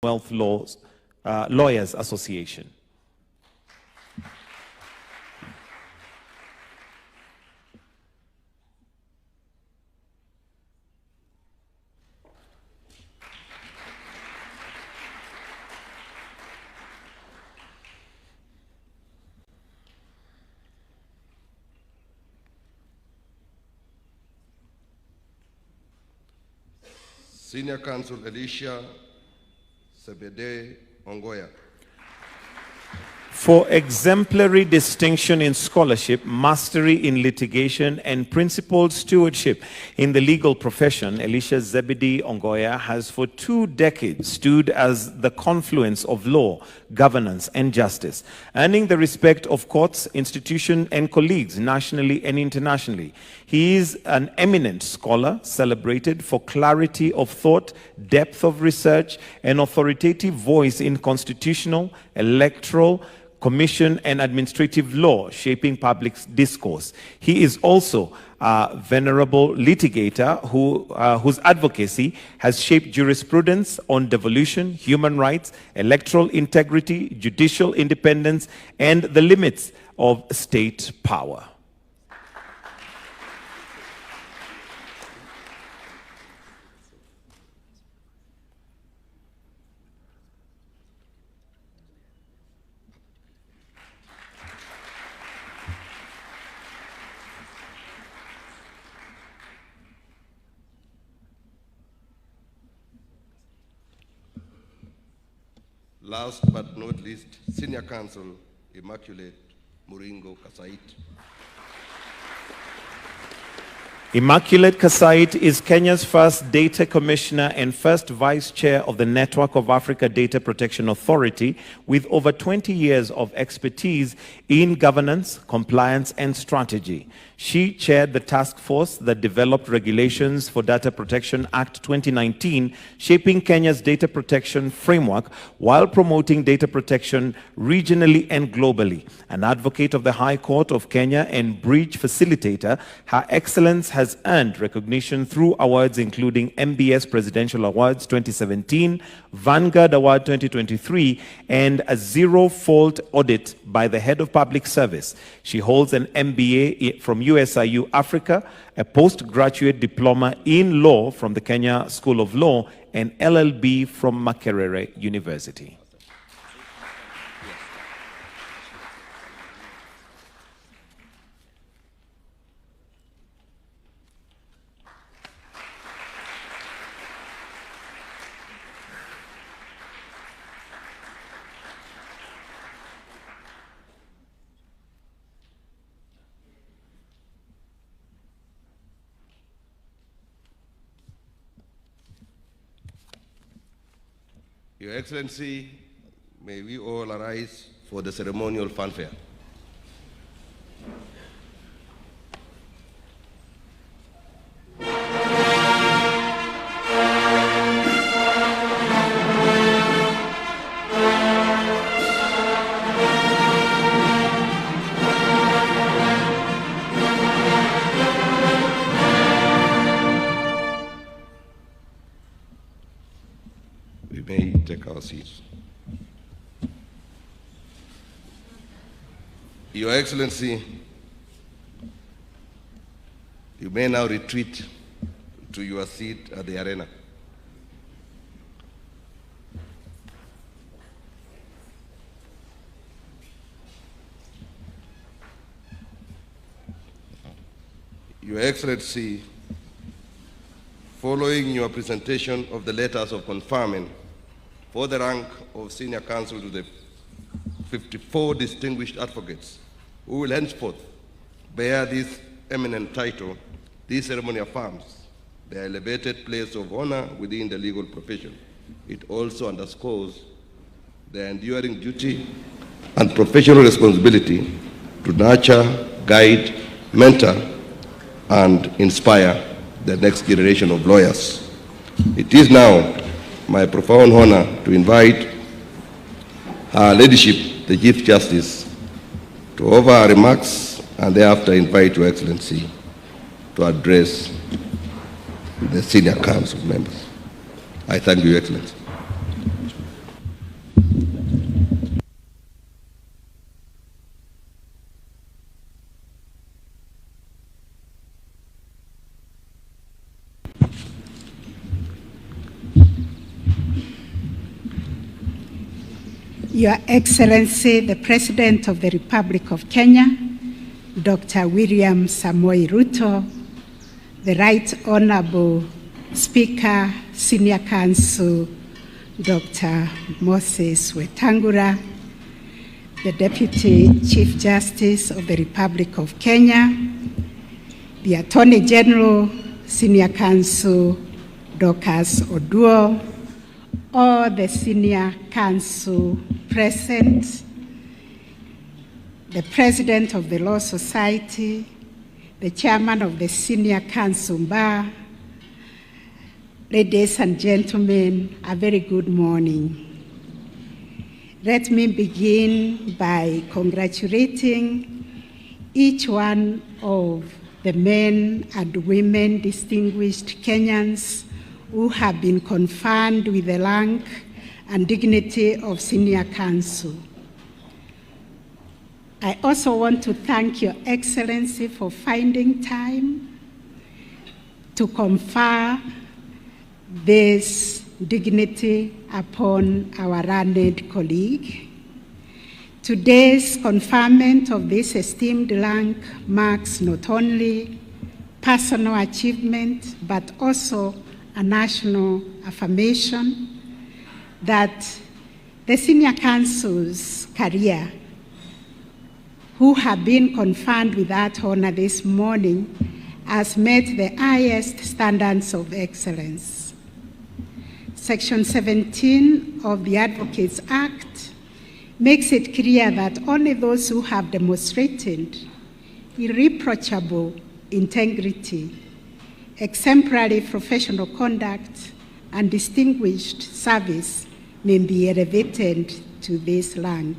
Commonwealth Lawyers Association. Senior Counsel Elisha Sebede Ongoya. For exemplary distinction in scholarship, mastery in litigation, and principled stewardship in the legal profession, Elisha Zebedee Ongoya has for 2 decades stood as the confluence of law, governance, and justice, earning the respect of courts, institutions, and colleagues nationally and internationally. He is an eminent scholar, celebrated for clarity of thought, depth of research, and authoritative voice in constitutional, electoral, commission, and administrative law, shaping public discourse. He is also a venerable litigator whose advocacy has shaped jurisprudence on devolution, human rights, electoral integrity, judicial independence, and the limits of state power. Last but not least, Senior Counsel Immaculate Muringo Kasait. Immaculate Kasait is Kenya's first Data Commissioner and first Vice Chair of the Network of Africa Data Protection Authority, with over 20 years of expertise in governance, compliance, and strategy. She chaired the task force that developed regulations for Data Protection Act 2019, shaping Kenya's data protection framework while promoting data protection regionally and globally. An advocate of the High Court of Kenya and breach facilitator, her excellence has earned recognition through awards including MBS Presidential Awards 2017, Vanguard Award 2023, and a zero-fault audit by the Head of Public Service. She holds an MBA from USIU Africa, a postgraduate diploma in law from the Kenya School of Law, and LLB from Makerere University. Your Excellency, may we all arise for the ceremonial fanfare. We may take our seats. Your Excellency, you may now retreat to your seat at the arena. Your Excellency, following your presentation of the letters of conferment for the rank of Senior Counsel to the 54 distinguished advocates who will henceforth bear this eminent title, this ceremony affirms their elevated place of honor within the legal profession. It also underscores their enduring duty and professional responsibility to nurture, guide, mentor, and inspire the next generation of lawyers. It is now my profound honor to invite Her Ladyship, the Chief Justice, to offer her remarks and thereafter invite Your Excellency to address the Senior Council members. I thank you, Your Excellency. Your Excellency, the President of the Republic of Kenya, Dr. William Samoei Ruto, the Right Honorable Speaker, Senior Counsel, Dr. Moses Wetangula, the Deputy Chief Justice of the Republic of Kenya, the Attorney General, Senior Counsel, Dorcas Oduor, all the Senior Counsel present, the President of the Law Society, the Chairman of the Senior Counsel Bar, ladies and gentlemen, a very good morning. Let me begin by congratulating each one of the men and women, distinguished Kenyans who have been conferred with the rank and dignity of Senior Counsel. I also want to thank Your Excellency for finding time to confer this dignity upon our learned colleague. Today's conferment of this esteemed rank marks not only personal achievement, but also a national affirmation that the Senior Counsel's career, who have been conferred with that honor this morning, has met the highest standards of excellence. Section 17 of the Advocates Act makes it clear that only those who have demonstrated irreproachable integrity, exemplary professional conduct, and distinguished service may be elevated to this rank.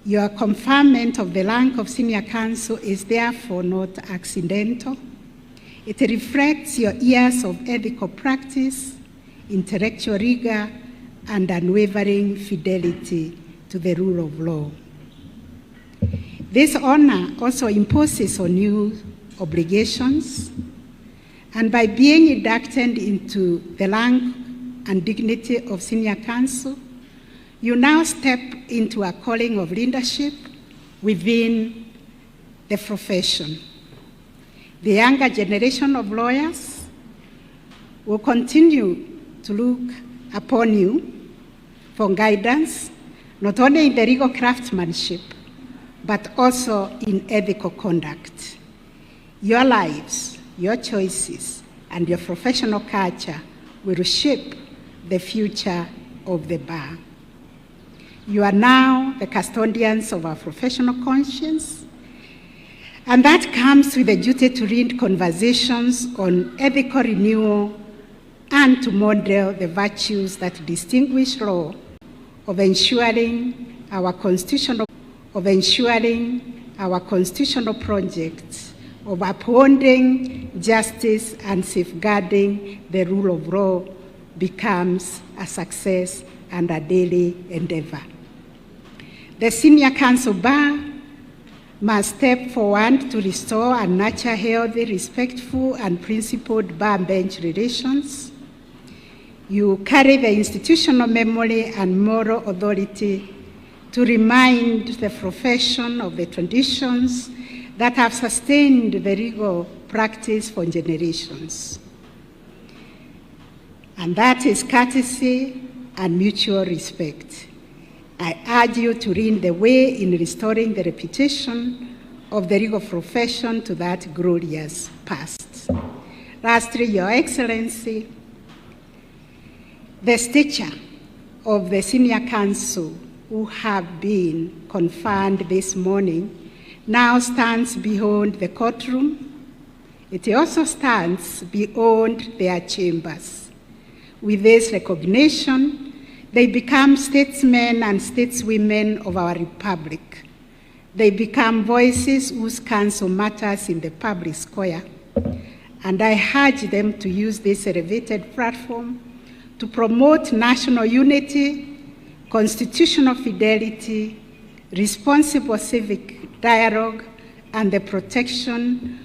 Your conferment of the rank of Senior Counsel is therefore not accidental. It reflects your years of ethical practice, intellectual rigor, and unwavering fidelity to the rule of law. This honor also imposes on you obligations, and by being inducted into the rank and dignity of Senior Counsel, you now step into a calling of leadership within the profession. The younger generation of lawyers will continue to look upon you for guidance, not only in the legal craftsmanship, but also in ethical conduct. Your lives, your choices, and your professional culture will shape the future of the bar. You are now the custodians of our professional conscience, and that comes with the duty to lead conversations on ethical renewal and to model the virtues that distinguish law, of ensuring our constitutional projects of upholding justice and safeguarding the rule of law becomes a success and a daily endeavor. The Senior Counsel Bar must step forward to restore and nurture healthy, respectful, and principled bar-bench relations. You carry the institutional memory and moral authority to remind the profession of the traditions that have sustained the legal practice for generations. And that is courtesy and mutual respect. I urge you to lead the way in restoring the reputation of the legal profession to that glorious past. Lastly, Your Excellency, the stature of the Senior Counsel who have been conferred this morning now stands beyond the courtroom. It also stands beyond their chambers. With this recognition, they become statesmen and stateswomen of our republic. They become voices whose counsel matters in the public square. And I urge them to use this elevated platform to promote national unity, constitutional fidelity, responsible civic dialogue, and the protection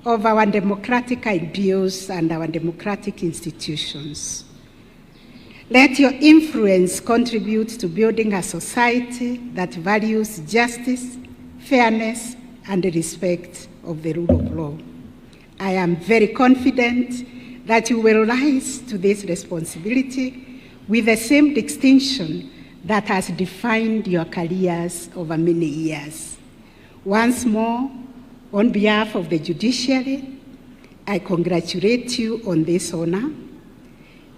of our democratic ideals and our democratic institutions. Let your influence contribute to building a society that values justice, fairness, and the respect of the rule of law. I am very confident that you will rise to this responsibility with the same distinction that has defined your careers over many years. Once more, on behalf of the judiciary, I congratulate you on this honor.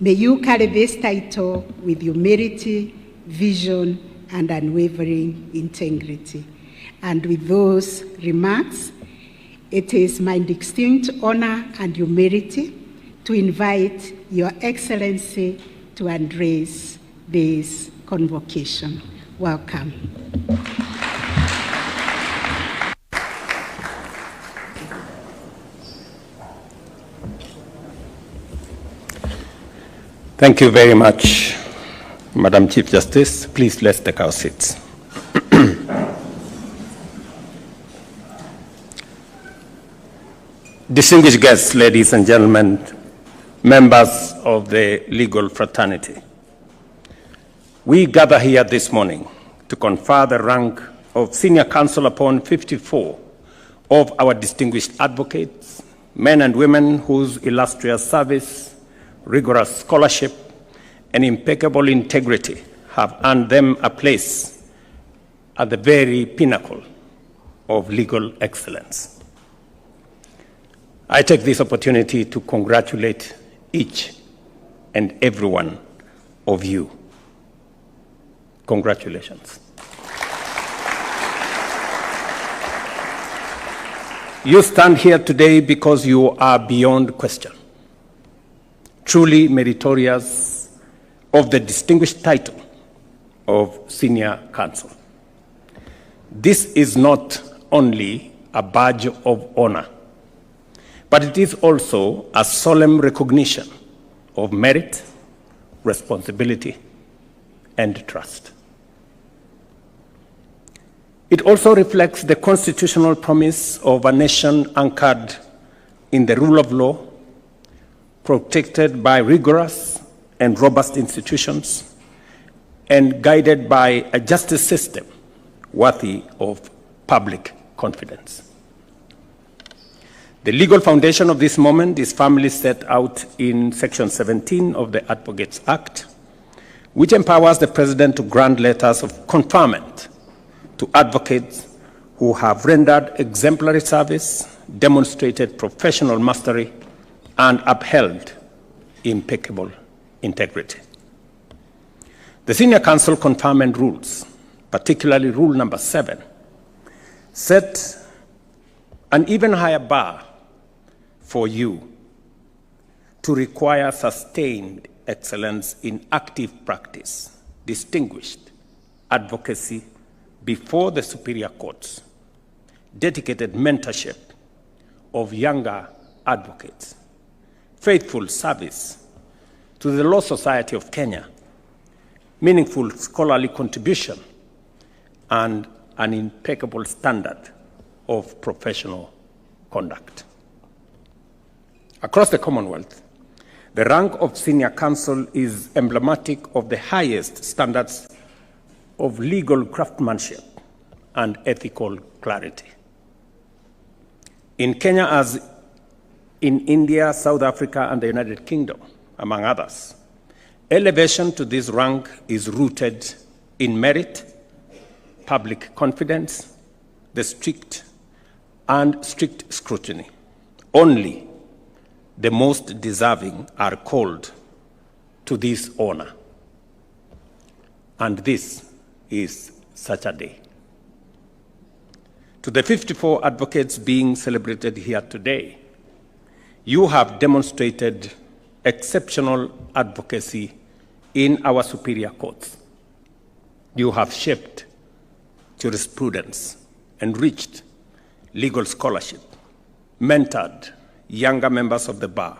May you carry this title with humility, vision, and unwavering integrity. And with those remarks, it is my distinct honor and humility to invite Your Excellency to address this convocation. Welcome. Thank you very much, Madam Chief Justice. Please let's take our seats. Distinguished guests, ladies and gentlemen, members of the legal fraternity, we gather here this morning to confer the rank of Senior Counsel upon 54 of our distinguished advocates, men and women whose illustrious service, rigorous scholarship, and impeccable integrity have earned them a place at the very pinnacle of legal excellence. I take this opportunity to congratulate each and every one of you. Congratulations. You stand here today because you are beyond question, truly meritorious of the distinguished title of Senior Counsel. This is not only a badge of honor, but it is also a solemn recognition of merit, responsibility, and trust. It also reflects the constitutional promise of a nation anchored in the rule of law, protected by rigorous and robust institutions, and guided by a justice system worthy of public confidence. The legal foundation of this moment is firmly set out in Section 17 of the Advocates Act, which empowers the President to grant letters of conferment to advocates who have rendered exemplary service, demonstrated professional mastery, and upheld impeccable integrity. The Senior Counsel conferment rules, particularly Rule Number 7, set an even higher bar for you to require sustained excellence in active practice, distinguished advocacy before the superior courts, dedicated mentorship of younger advocates, faithful service to the Law Society of Kenya, meaningful scholarly contribution, and an impeccable standard of professional conduct. Across the Commonwealth, the rank of Senior Counsel is emblematic of the highest standards of legal craftsmanship and ethical clarity. In Kenya, as in India, South Africa, and the United Kingdom, among others, elevation to this rank is rooted in merit, public confidence, the strict scrutiny. Only the most deserving are called to this honor. And this is such a day. To the 54 advocates being celebrated here today, you have demonstrated exceptional advocacy in our superior courts. You have shaped jurisprudence, enriched legal scholarship, mentored younger members of the bar,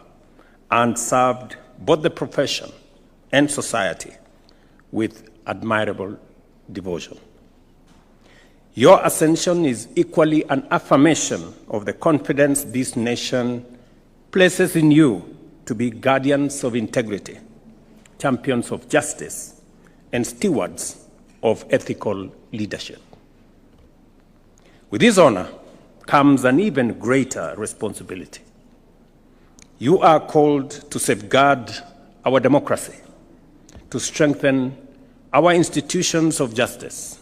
and served both the profession and society with admirable devotion. Your ascension is equally an affirmation of the confidence this nation places in you to be guardians of integrity, champions of justice, and stewards of ethical leadership. With this honor comes an even greater responsibility. You are called to safeguard our democracy, to strengthen our institutions of justice,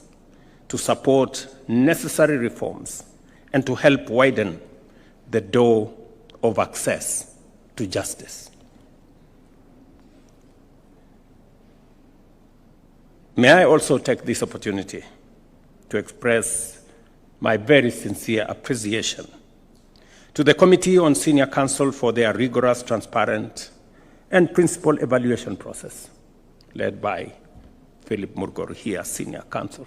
to support necessary reforms, and to help widen the door of access to justice. May I also take this opportunity to express my very sincere appreciation to the Committee on Senior Counsel for their rigorous, transparent, and principled evaluation process, led by Philip Murgor here, Senior Counsel.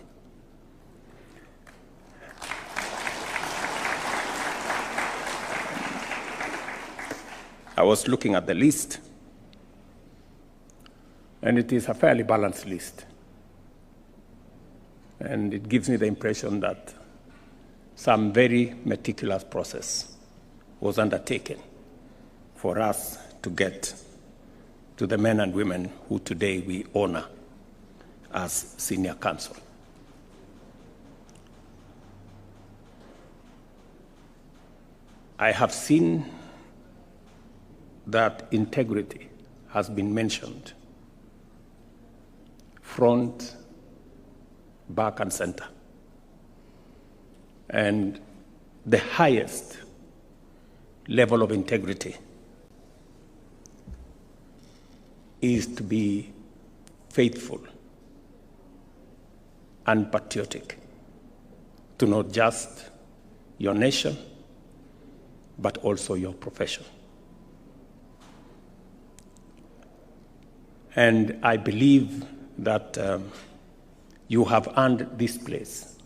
I was looking at the list, and it is a fairly balanced list. And it gives me the impression that some very meticulous process was undertaken for us to get to the men and women who today we honor as Senior Counsel. I have seen that integrity has been mentioned front, back, and center. And the highest level of integrity is to be faithful and patriotic to not just your nation, but also your profession. And I believe that you have earned this place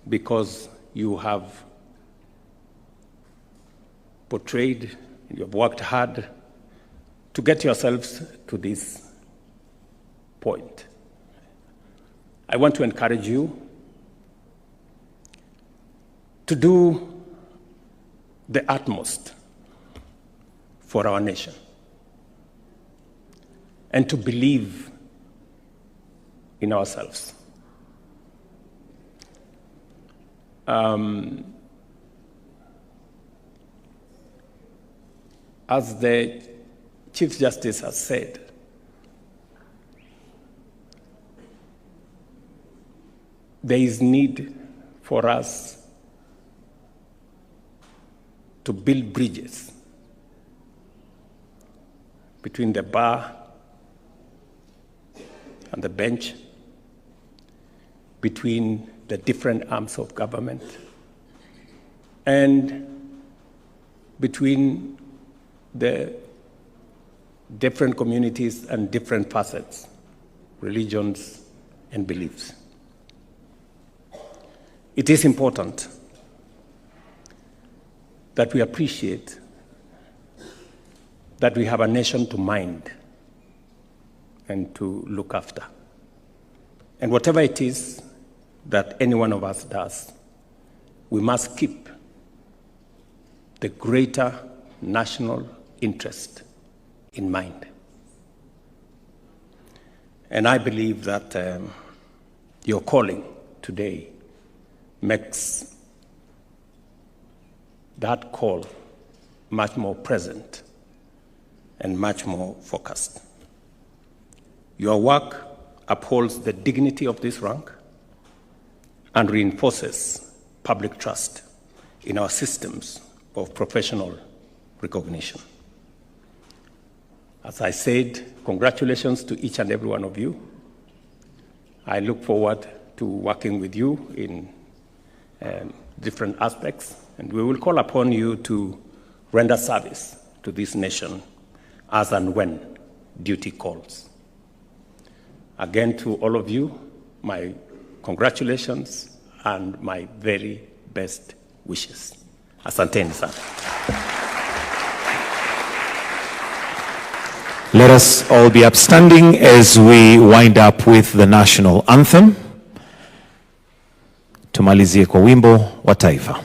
because you have portrayed, you have worked hard to get yourselves to this point. I want to encourage you to do the utmost for our nation and to believe in ourselves. As the Chief Justice has said, there is need for us to build bridges between the bar and the bench, between the different arms of government, and between the different communities and different facets, religions, and beliefs. It is important that we appreciate that we have a nation to mind and to look after. And whatever it is that any one of us does, we must keep the greater national interest in mind. And I believe that your calling today makes that call much more present and much more focused. Your work upholds the dignity of this rank and reinforces public trust in our systems of professional recognition. As I said, congratulations to each and every one of you. I look forward to working with you in different aspects, and we will call upon you to render service to this nation as and when duty calls. Again, to all of you, my congratulations and my very best wishes. Asanteni sana. Let us all be upstanding as we wind up with the national anthem. Tumalizie kwa wimbo wa taifa.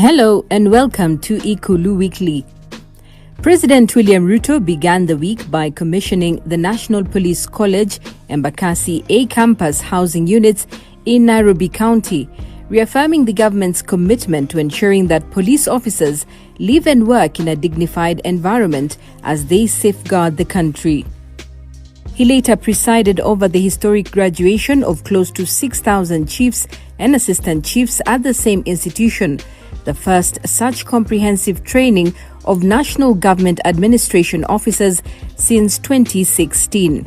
Hello and welcome to Ikulu Weekly. President William Ruto began the week by commissioning the National Police College Embakasi A campus housing units in Nairobi County, reaffirming the government's commitment to ensuring that police officers live and work in a dignified environment as they safeguard the country. He later presided over the historic graduation of close to 6,000 chiefs and assistant chiefs at the same institution, the first such comprehensive training of national government administration officers since 2016.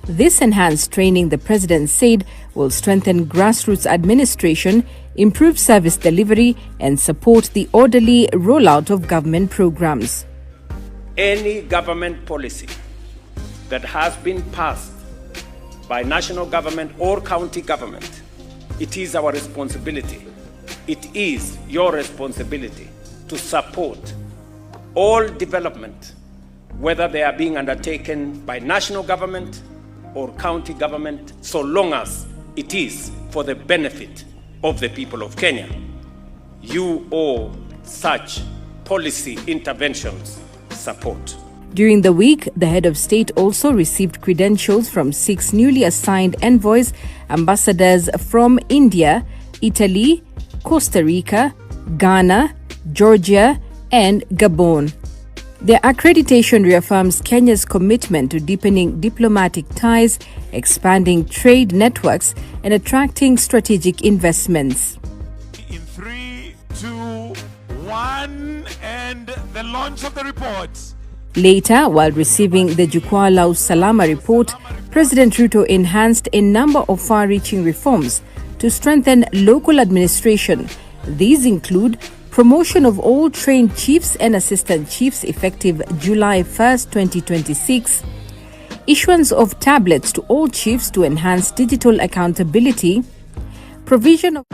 This enhanced training, the president said, will strengthen grassroots administration, improve service delivery, and support the orderly rollout of government programs. Any government policy that has been passed by national government or county government, it is our responsibility. It is your responsibility to support all development, whether they are being undertaken by national government or county government, so long as it is for the benefit of the people of Kenya. You owe such policy interventions support. During the week, the head of state also received credentials from 6 newly assigned envoys, ambassadors from India, Italy, Costa Rica, Ghana, Georgia, and Gabon. Their accreditation reaffirms Kenya's commitment to deepening diplomatic ties, expanding trade networks, and attracting strategic investments. In 3, 2, 1, and the launch of the reports. Later, while receiving the Jukwaa la Usalama report, President Ruto enhanced a number of far-reaching reforms to strengthen local administration. These include promotion of all trained chiefs and assistant chiefs effective July 1st, 2026, issuance of tablets to all chiefs to enhance digital accountability, provision of